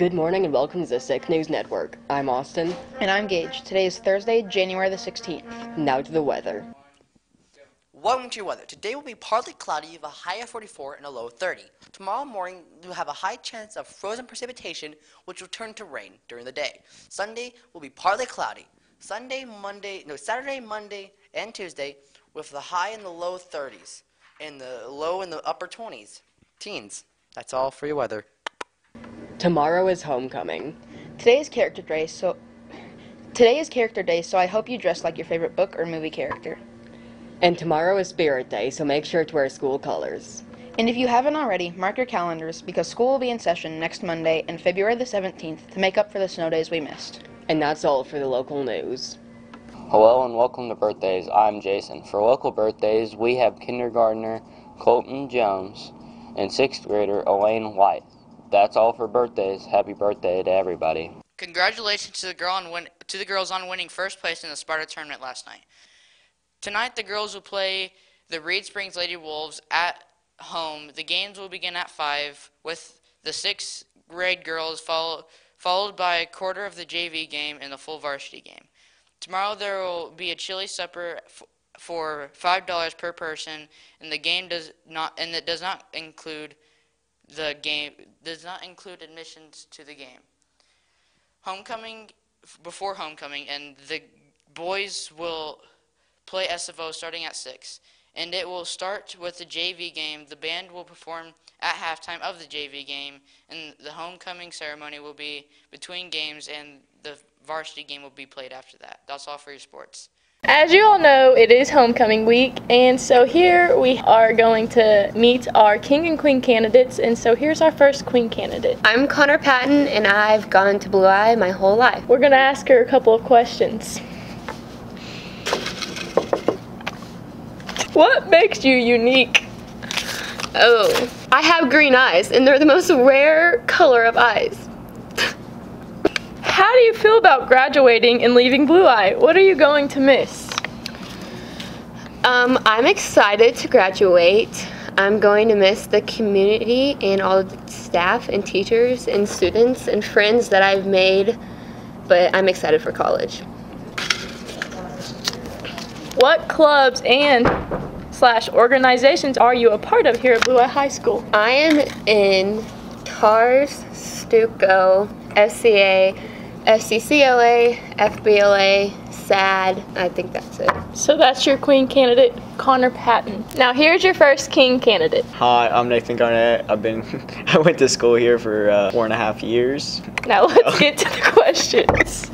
Good morning and welcome to the Sick News Network. I'm Austin. And I'm Gage. Today is Thursday, January the 16th. Now to the weather. Welcome to your weather. Today will be partly cloudy with a high of 44 and a low of 30. Tomorrow morning, we'll have a high chance of frozen precipitation, which will turn to rain during the day. Sunday will be partly cloudy. Saturday, Monday, and Tuesday with the high in the low 30s and the low in the upper 20s. Teens. That's all for your weather. Tomorrow is homecoming. Today is Character Day, so I hope you dress like your favorite book or movie character. And tomorrow is Spirit Day, so make sure to wear school colors. And if you haven't already, mark your calendars because school will be in session next Monday and February the 17th to make up for the snow days we missed. And that's all for the local news. Hello and welcome to Birthdays. I'm Jason. For local birthdays, we have kindergartner Colton Jones and 6th grader Elaine White. That's all for birthdays. Happy birthday to everybody. Congratulations to the girls on winning first place in the Sparta tournament last night. Tonight the girls will play the Reed Springs Lady Wolves at home. The games will begin at 5 with the 6th grade girls followed by a quarter of the JV game and the full varsity game. Tomorrow there will be a chili supper for $5 per person, and it does not include admissions to the game. Before homecoming, and the boys will play SFO starting at 6. And it will start with the JV game. The band will perform at halftime of the JV game, and the homecoming ceremony will be between games, and the varsity game will be played after that. That's all for your sports. As you all know, it is homecoming week, and so here we are going to meet our king and queen candidates, and so here's our first queen candidate. I'm Connor Patton, and I've gone to Blue Eye my whole life. We're going to ask her a couple of questions. What makes you unique? Oh, I have green eyes, and they're the most rare color of eyes. How do you feel about graduating and leaving Blue Eye? What are you going to miss? I'm excited to graduate. I'm going to miss the community and all the staff and teachers and students and friends that I've made, but I'm excited for college. What clubs and organizations are you a part of here at Blue Eye High School? I am in TARS, Stuco, FCA, FCCLA, FBLA, SAD. I think that's it. So that's your queen candidate, Connor Patton. Now here's your first king candidate. Hi, I'm Nathan Garnett. I went to school here for 4.5 years. Now let's get to the questions.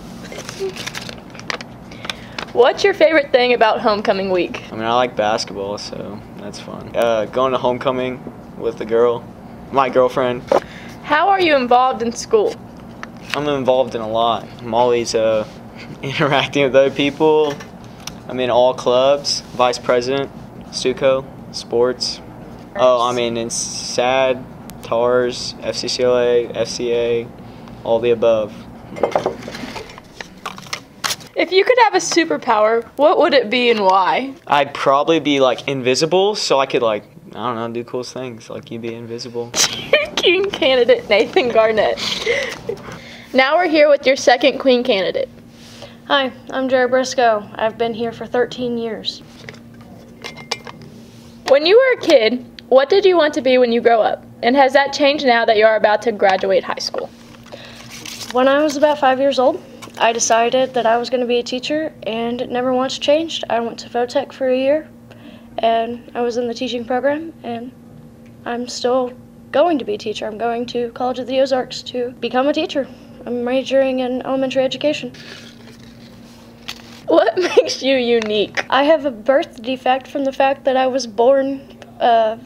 What's your favorite thing about homecoming week? I mean, I like basketball, so that's fun. Going to homecoming with my girlfriend. How are you involved in school? I'm involved in a lot. I'm always interacting with other people. I'm in all clubs, vice president, Stuco, sports. Oh, I mean, in SAD, TARS, FCCLA, FCA, all the above. If you could have a superpower, what would it be and why? I'd probably be invisible, so I could I don't know, do cool things. You'd be invisible. King candidate Nathan Garnett. Now we're here with your second queen candidate. Hi, I'm Jared Briscoe. I've been here for 13 years. When you were a kid, what did you want to be when you grow up? And has that changed now that you are about to graduate high school? When I was about 5 years old, I decided that I was going to be a teacher, and it never once changed. I went to Votech for a year, and I was in the teaching program, and I'm still going to be a teacher. I'm going to College of the Ozarks to become a teacher. I'm majoring in elementary education. What makes you unique? I have a birth defect from the fact that I was born 4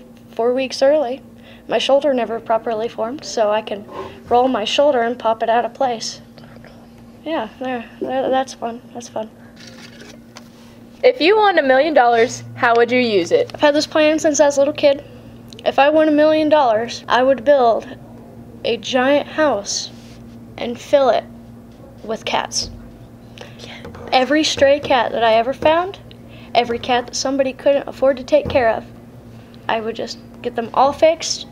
weeks early. My shoulder never properly formed, so I can roll my shoulder and pop it out of place. Yeah, that's fun. That's fun. If you won $1 million, how would you use it? I've had this plan since I was a little kid. If I won $1 million, I would build a giant house and fill it with cats. Every stray cat that I ever found, every cat that somebody couldn't afford to take care of, I would just get them all fixed,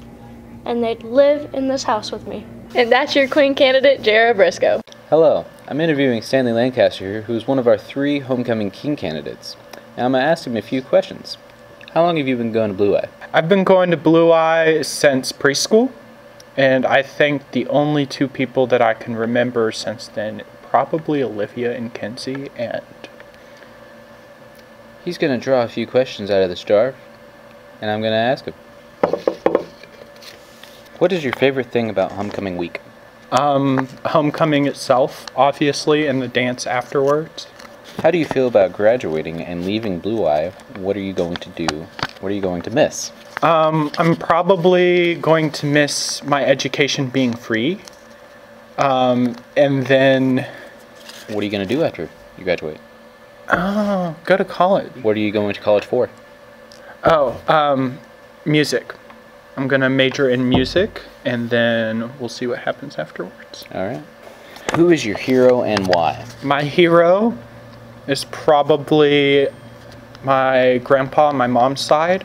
and they'd live in this house with me. And that's your Queen candidate, Jared Briscoe. Hello, I'm interviewing Stanley Lancaster here, who is one of our 3 homecoming king candidates. Now I'm going to ask him a few questions. How long have you been going to Blue Eye? I've been going to Blue Eye since preschool, and I think the only 2 people that I can remember since then, probably Olivia and Kenzie, and... He's going to draw a few questions out of this jar, and I'm going to ask him. What is your favorite thing about homecoming week? Homecoming itself, obviously, and the dance afterwards. How do you feel about graduating and leaving Blue Eye? What are you going to do? What are you going to miss? I'm probably going to miss my education being free. And then... What are you going to do after you graduate? Oh, go to college. What are you going to college for? Music. I'm going to major in music, and then we'll see what happens afterwards. All right. Who is your hero and why? My hero is probably my grandpa on my mom's side.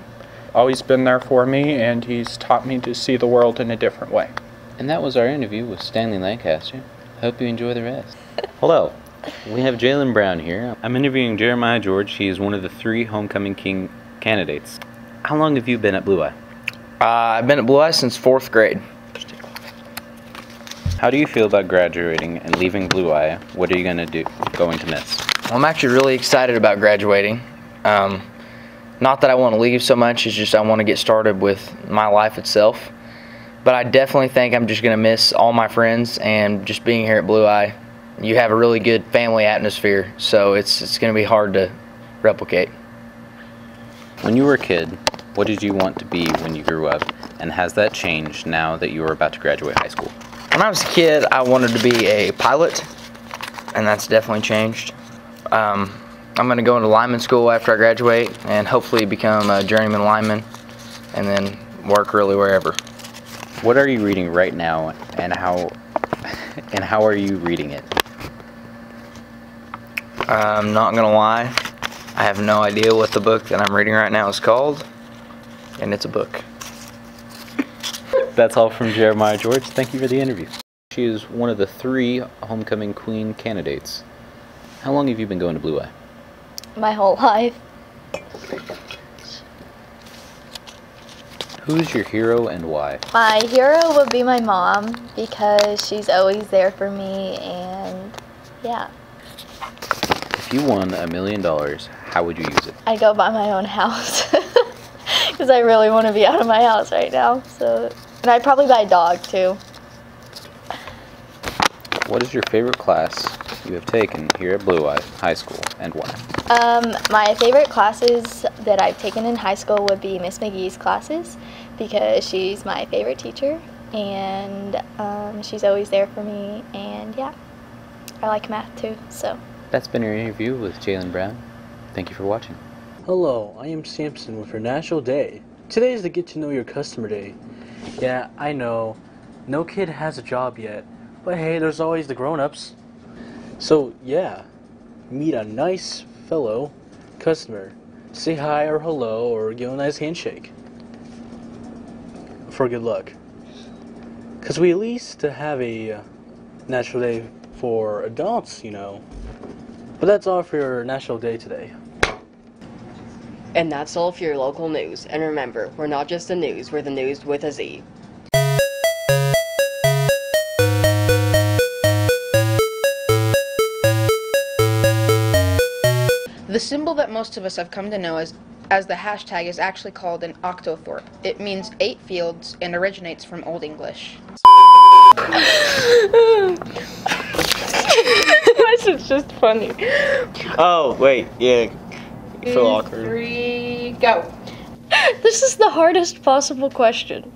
Always been there for me, and he's taught me to see the world in a different way. And that was our interview with Stanley Lancaster. Hope you enjoy the rest. Hello. We have Jalen Brown here. I'm interviewing Jeremiah George. He is one of the 3 homecoming king candidates. How long have you been at Blue Eye? I've been at Blue Eye since 4th grade. How do you feel about graduating and leaving Blue Eye? What are you going to miss? Well, I'm actually really excited about graduating. Not that I want to leave so much, it's just I want to get started with my life itself. But I definitely think I'm just going to miss all my friends and just being here at Blue Eye. You have a really good family atmosphere, so it's going to be hard to replicate. When you were a kid, what did you want to be when you grew up, and has that changed now that you are about to graduate high school? When I was a kid, I wanted to be a pilot, and that's definitely changed. I'm going to go into lineman school after I graduate and hopefully become a journeyman lineman and then work really wherever. What are you reading right now, and how are you reading it? I'm not going to lie. I have no idea what the book that I'm reading right now is called, and it's a book. That's all from Jeremiah George. Thank you for the interview. She is one of the 3 homecoming queen candidates. How long have you been going to Blue Eye? My whole life. Who's your hero and why? My hero would be my mom because she's always there for me, and yeah. If you won $1 million, how would you use it? I'd go buy my own house because I really want to be out of my house right now. And I'd probably buy a dog too. What is your favorite class you have taken here at Blue Eye High School, and why? My favorite classes that I've taken in high school would be Miss McGee's classes because she's my favorite teacher, and she's always there for me, and yeah, I like math too, so. That's been your interview with Jalen Brown. Thank you for watching. Hello, I am Samson with your National Day. Today is the Get to Know Your Customer Day. Yeah, I know, no kid has a job yet, but hey, there's always the grown-ups. So yeah, meet a nice fellow customer. Say hi or hello or give a nice handshake for good luck. Because we at least have a National Day for adults, you know. But that's all for your National Day today. And that's all for your local news. And remember, we're not just the news, we're the news with a Z. The symbol that most of us have come to know as the hashtag is actually called an octothorpe. It means 8 fields and originates from Old English. This is just funny. Oh, wait, yeah. I feel awkward. 3, go. This is the hardest possible question.